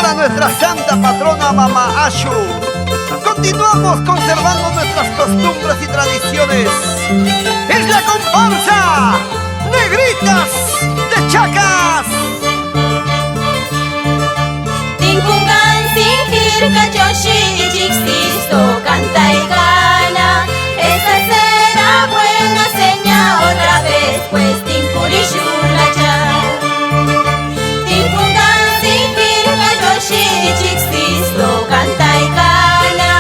a nuestra santa patrona Mama Ashu. Continuamos conservando nuestras costumbres y tradiciones. Es la comparsa Negritas de Chacas. Tinkungan singkirka Joshi Jixisto canta y gana. Esa será buena señal otra vez, pues Tinkurishuna ya. Tinkungan singkirka Joshi Jixisto canta y gana.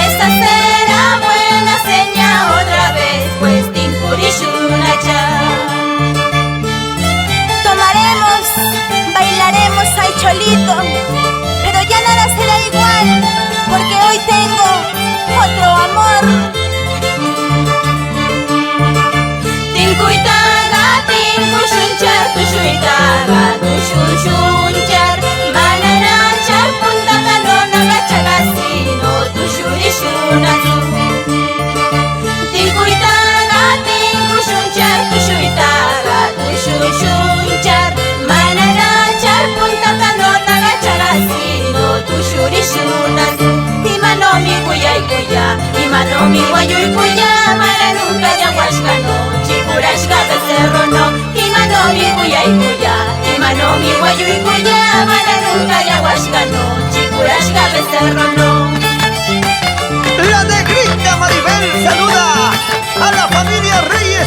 Esa será buena señal otra vez, pues Tinkurishuna ya. Tomaremos, bailaremos ay cholito, pero ya nada será igual, porque hoy tengo otro amor. Tinkuitaga, tinkushunchar, tushuitaga, tushushunchar, mananachar, punta canona, gachagasino, tushurishunatsu. Tinkuitaga, tinkushunchar, tushuitaga, tushushunchar, mananachar, punta canona, gachagasino, tushurishunatsu. Imanomi kuyay kuya, imanomi wayuy kuya, mananunka yaguashkano, chikurashka becerro no. Imanomi kuyay kuya, imanomi wayuy kuya, mananunka yaguashkano, chikurashka becerro no. La negrita Maribel saluda a la familia Reyes